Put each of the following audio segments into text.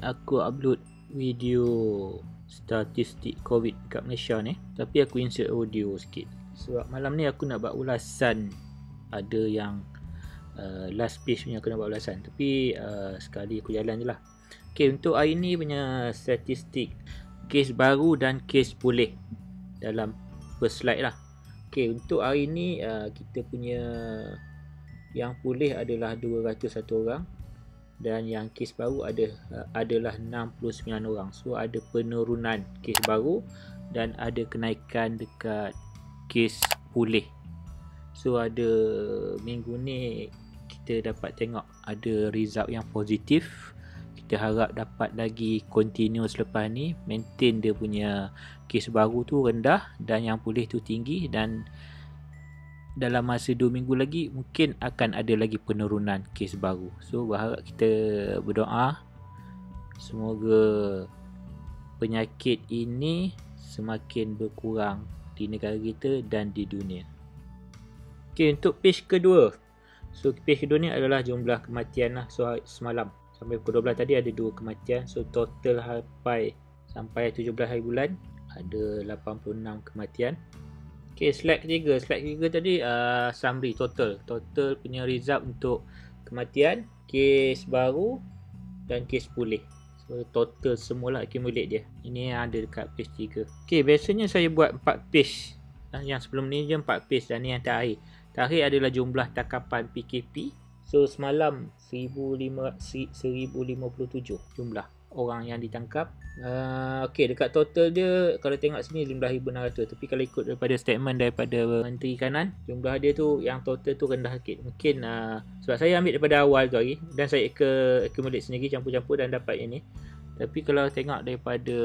aku upload video statistik COVID kat Malaysia ni, tapi aku insert audio sikit sebab malam ni aku nak buat ulasan. Ada yang last page punya aku nak buat ulasan, tapi sekali aku jalan je lah. Ok, untuk hari ni punya statistik kes baru dan kes pulih dalam first slide lah. Ok, untuk hari ni kita punya yang pulih adalah 201 orang dan yang kes baru adalah 69 orang. So ada penurunan kes baru dan ada kenaikan dekat kes pulih. So ada minggu ni kita dapat tengok ada result yang positif. Kita harap dapat lagi continue selepas ni, maintain dia punya kes baru tu rendah dan yang pulih tu tinggi, dan dalam masa 2 minggu lagi mungkin akan ada lagi penurunan kes baru. So berharap kita berdoa semoga penyakit ini semakin berkurang di negara kita dan di dunia. Ok, untuk page kedua. So page kedua ni adalah jumlah kematian lah. So semalam sampai pukul 12 tadi ada 2 kematian. So total sampai 17 hari bulan ada 86 kematian. Ok, slide ketiga. Slide ketiga tadi summary total punya result untuk kematian, kes baru dan kes pulih. So total semualah accumulate dia. Ini yang ada dekat page 3. Ok, biasanya saya buat 4 page. Yang sebelum ni je 4 page dan ni yang terakhir. Terakhir adalah jumlah tangkapan PKP. So semalam 1057 jumlah orang yang ditangkap. Ok, dekat total dia kalau tengok sini 15,600. Tapi kalau ikut daripada statement daripada Menteri Kanan, jumlah dia tu yang total tu rendah sikit. Mungkin sebab saya ambil daripada awal tu hari dan saya accumulate sendiri, campur-campur dan dapat yang ni. Tapi kalau tengok daripada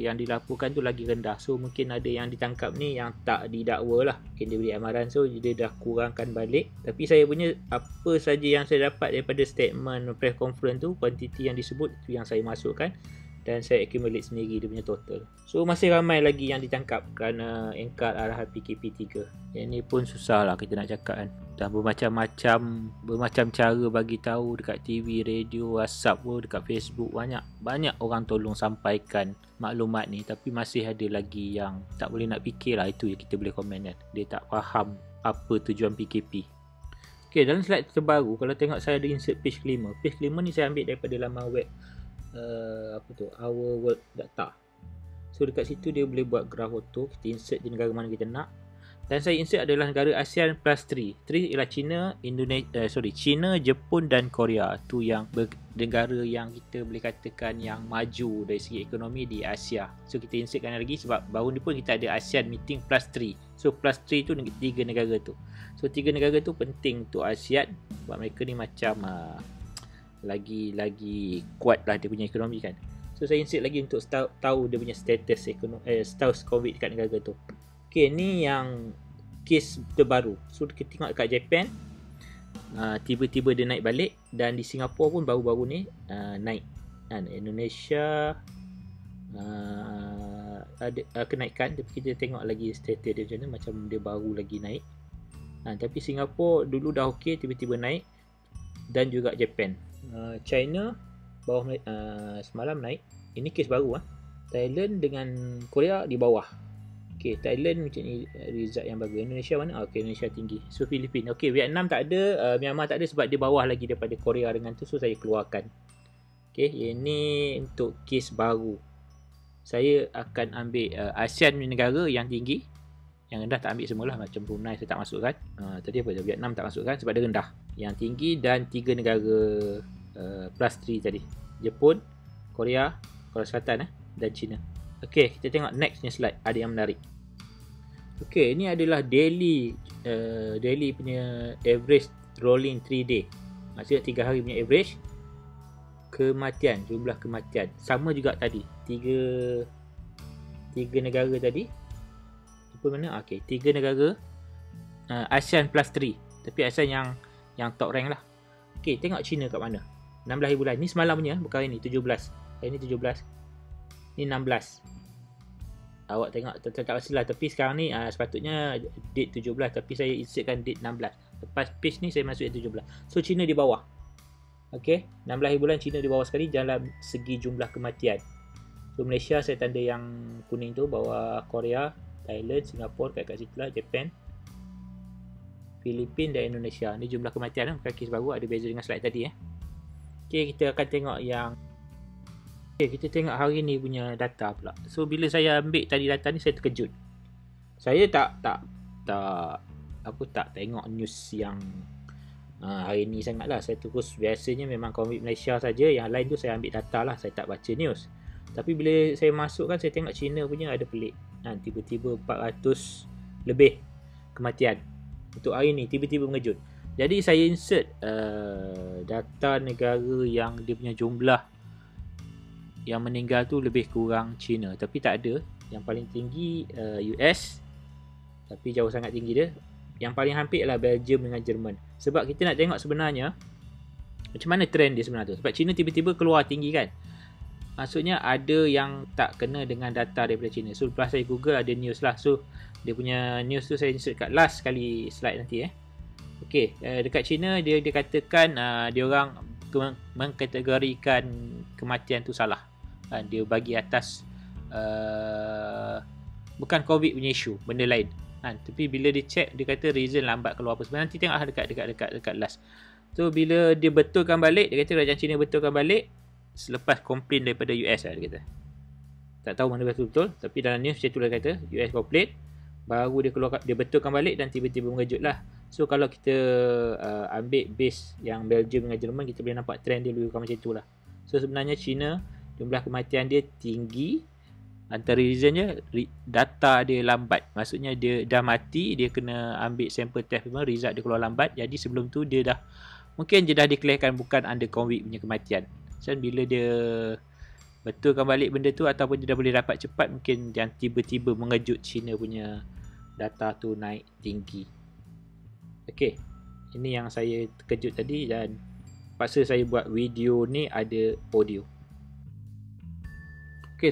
yang dilaporkan tu lagi rendah. So mungkin ada yang ditangkap ni yang tak didakwa lah, mungkin dia beri amaran, so dia dah kurangkan balik. Tapi saya punya apa saja yang saya dapat daripada statement press conference tu, kuantiti yang disebut tu yang saya masukkan dan saya accumulate sendiri dia punya total. So masih ramai lagi yang ditangkap kerana engkar arahan PKP 3. Yang ni pun susah lah kita nak cakap kan. Dah bermacam cara bagi tahu dekat TV, radio, WhatsApp pun, dekat Facebook, banyak orang tolong sampaikan maklumat ni, tapi masih ada lagi yang tak boleh nak fikir lah. Itu yang kita boleh komen kan, dia tak faham apa tujuan PKP. Ok, dalam slide terbaru kalau tengok saya ada insert page kelima. Page kelima ni saya ambil daripada laman web Our World Data. So dekat situ dia boleh buat graf auto, kita insert di negara mana kita nak. Dan saya insert adalah negara ASEAN plus 3. 3 ialah China, Jepun dan Korea. Tu yang negara yang kita boleh katakan yang maju dari segi ekonomi di Asia. So kita insertkan lagi sebab baru ni pun kita ada ASEAN meeting plus 3. So plus 3 tu 3 negara tu. So 3 negara tu penting untuk ASEAN sebab mereka ni macam lagi kuat lah dia punya ekonomi kan. So saya insert lagi untuk tahu dia punya status COVID dekat negara tu. Ok, ni yang kes terbaru. So kita tengok dekat Japan, tiba-tiba dia naik balik, dan di Singapura pun baru-baru ni naik. Indonesia ada kenaikan, tapi kita tengok lagi status dia macam mana, macam dia baru lagi naik. Tapi Singapura dulu dah ok, tiba-tiba naik, dan juga Japan. China bawah, semalam naik. Ini kes baru. Thailand dengan Korea di bawah. Ok, Thailand macam ni result yang bagus. Indonesia mana? Ok, Indonesia tinggi. So Filipina. Ok, Vietnam tak ada, Myanmar tak ada sebab dia bawah lagi daripada Korea dengan tu, so saya keluarkan. Ok, ini untuk kes baru. Saya akan ambil ASEAN negara yang tinggi. Yang rendah tak ambil semualah, macam Brunei saya tak masukkan. Tadi apa? Vietnam tak masukkan sebab dia rendah. Yang tinggi dan 3 negara plus 3 tadi. Jepun, Korea Selatan dan China. Ok, kita tengok next slide, ada yang menarik. Ok, ini adalah daily punya average rolling 3 day. Maksudnya 3 hari punya average kematian, jumlah kematian. Sama juga tadi, 3 negara tadi. Apa mana? Ok, 3 negara ASEAN plus 3. Tapi ASEAN yang top rank lah. Ok, tengok China kat mana. 16 hari bulan. Ni semalam punya, bukan hari ni, 17. Hari ni 17. Ni 16. Awak tengok tak pastilah, tapi sekarang ni sepatutnya date 17, tapi saya insertkan date 16. Lepas page ni saya masuk yang 17. So China di bawah. Okey, 16 hari bulan China di bawah sekali dalam segi jumlah kematian. So Malaysia saya tanda yang kuning tu, bawah Korea, Thailand, Singapura kat situ lah, Japan, Filipin dan Indonesia. Ni jumlah kematian bukan kes baru, ada beza dengan slide tadi Okey, kita akan tengok yang kita tengok hari ni punya data pula. So bila saya ambil tadi data ni, saya terkejut. Saya tak tengok news yang hari ni sangat lah. Saya terus, biasanya memang COVID Malaysia saja, yang lain tu saya ambil data lah, saya tak baca news. Tapi bila saya masukkan, saya tengok China punya ada pelik. Tiba-tiba 400 lebih kematian untuk hari ni, tiba-tiba mengejut. Jadi saya insert data negara yang dia punya jumlah yang meninggal tu lebih kurang China, tapi tak ada. Yang paling tinggi US, tapi jauh sangat tinggi dia. Yang paling hampir adalah Belgium dengan Jerman. Sebab kita nak tengok sebenarnya macam mana trend dia sebenarnya tu. Sebab China tiba-tiba keluar tinggi kan, maksudnya ada yang tak kena dengan data daripada China. So lepas saya Google ada news lah. So dia punya news tu saya insert kat last kali slide nanti Okey, dekat China dia katakan dia orang mengkategorikan kematian tu salah. Dia bagi atas bukan COVID punya isu, benda lain. Tapi bila dia check, dia kata reason lambat keluar apa. Sebenarnya nanti tengok dekat last. So bila dia betulkan balik, dia kata kerajaan China betulkan balik selepas komplain daripada US lah, dia kata. Tak tahu mana betul-betul, tapi dalam news macam tu dia kata US komplain, baru dia betulkan balik dan tiba-tiba mengejut lah. So kalau kita ambil base yang Belgium dengan Jerman, kita boleh nampak trend dia lebih kurang macam tu lah. So sebenarnya China jumlah kematian dia tinggi, antara reasonnya data dia lambat. Maksudnya dia dah mati, dia kena ambil sample test memang, result dia keluar lambat. Jadi sebelum tu dia dah declarekan bukan under COVID punya kematian. So bila dia betulkan balik benda tu, ataupun dia dah boleh dapat cepat, mungkin yang tiba-tiba mengejut China punya data tu naik tinggi. Okey, ini yang saya terkejut tadi, dan paksa saya buat video ni ada audio. Okey,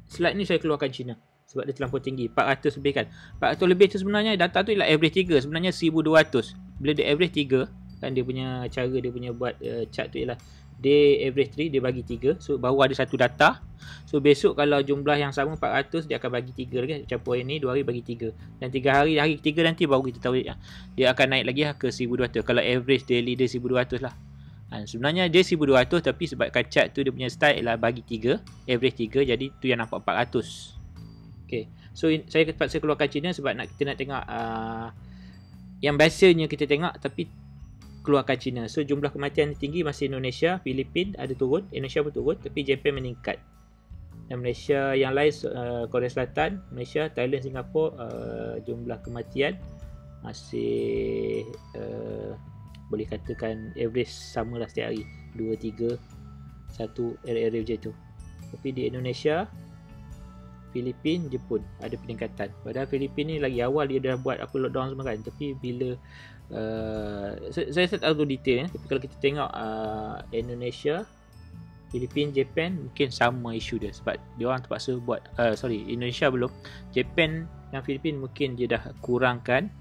slide ni saya keluarkan China sebab dia terlampau tinggi, 400 lebih kan. 400 lebih tu sebenarnya data tu ialah average 3, sebenarnya 1200. Bila dia average 3 kan, dia punya cara dia punya buat chart tu ialah dia average 3, dia bagi 3. So baru ada satu data. So besok kalau jumlah yang sama 400, dia akan bagi 3 lagi. Campur hari ni 2 hari bagi 3. Dan 3 hari, hari ketiga nanti baru kita tahu dia akan naik lagi ke 1200. Kalau average daily dia 1200 lah. Sebenarnya dia 1200, tapi sebabkan chart tu dia punya style ialah bagi 3, average 3, jadi tu yang nampak 400. Okay, so saya terpaksa keluarkan China sebab kita nak tengok yang biasanya kita tengok, tapi keluarkan China. So jumlah kematian tinggi masih Indonesia, Filipin ada turun, Indonesia pun turun, tapi Japan meningkat. Dan Malaysia yang lain, Korea Selatan, Malaysia, Thailand, Singapura, jumlah kematian masih boleh katakan average sama lah setiap hari, 2, 3, 1 area macam tu. Tapi di Indonesia, Filipin, Jepun ada peningkatan. Padahal Filipin ni lagi awal dia dah buat apa lockdown semua kan. Tapi bila saya tak tahu detail tapi kalau kita tengok Indonesia, Filipin, Japan mungkin sama isu dia sebab dia orang terpaksa buat Indonesia belum, Japan dan Filipin mungkin dia dah kurangkan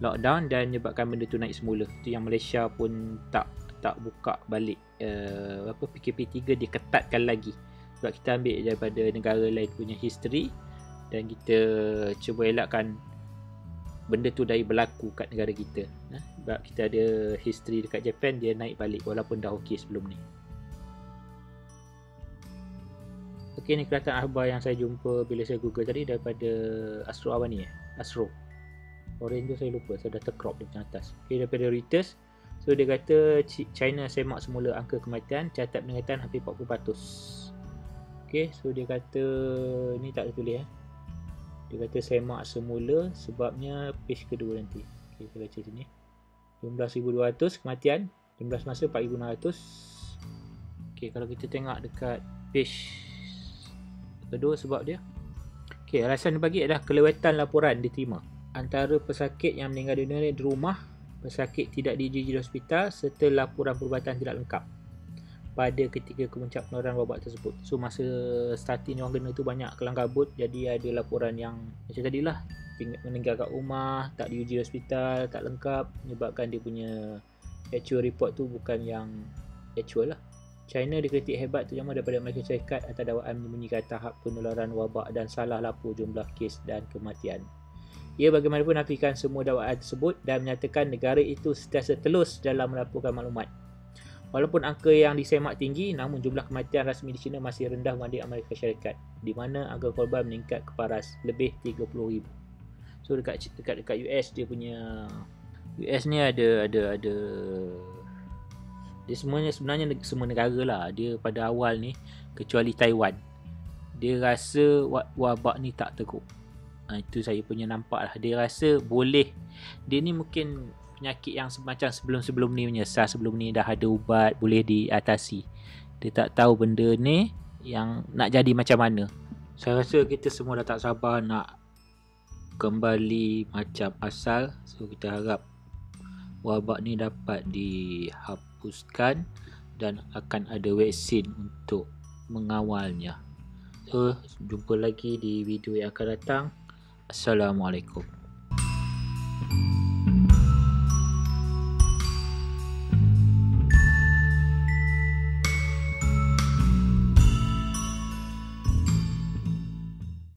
lockdown dan menyebabkan benda tu naik semula. Tu yang Malaysia pun tak buka balik PKP 3, dia ketatkan lagi sebab kita ambil daripada negara lain punya history dan kita cuba elakkan benda tu dari berlaku kat negara kita. Sebab kita ada history dekat Japan, dia naik balik walaupun dah okey sebelum ni. Okey, ni kelihatan akhbar yang saya jumpa bila saya Google tadi daripada Astro Awani Astro. Orange tu saya lupa, saya dah tercrop di atas. Okey, daripada Reuters. So dia kata China semak semula angka kematian, catat peningkatan hampir 40%. Okey, so dia kata ni tak ada tulis Dia kata semak semula sebabnya page kedua nanti. Okey, kita baca sini. Jumlah 1200 kematian, jumlah semasa 4600. Okey, kalau kita tengok dekat page kedua sebab dia. Okey, alasan dia bagi adalah kelewatan laporan diterima. Antara pesakit yang meninggal dunia di rumah, pesakit tidak diuji di hospital serta laporan perubatan tidak lengkap pada ketika kemuncak penularan wabak tersebut. So masa starting orang kena tu banyak kelang kabut, jadi ada laporan yang macam tadilah, meninggal kat rumah, tak diuji di hospital, tak lengkap, menyebabkan dia punya actual report tu bukan yang actual lah. China dikritik hebat terutama daripada Amerika Syarikat atas dakwaan menyembunyikan tahap penularan wabak dan salah lapor jumlah kes dan kematian. Ia bagaimanapun menafikan semua dakwaan tersebut dan menyatakan negara itu sentiasa telus dalam melaporkan maklumat. Walaupun angka yang disemak tinggi, namun jumlah kematian rasmi di China masih rendah berbanding Amerika Syarikat, di mana angka korban meningkat keparas lebih 30,000. So dekat US dia punya US ni ada dia sebenarnya semua negara lah. Dia pada awal ni kecuali Taiwan, dia rasa wabak ni tak teruk. Itu saya punya nampak lah. Dia rasa boleh, dia ni mungkin penyakit yang macam sebelum ni menyesal, sebelum ni dah ada ubat, boleh diatasi. Dia tak tahu benda ni yang nak jadi macam mana. Saya rasa kita semua dah tak sabar nak kembali macam asal. So kita harap wabak ni dapat dihapuskan dan akan ada vaksin untuk mengawalnya. So jumpa lagi di video yang akan datang. Assalamualaikum.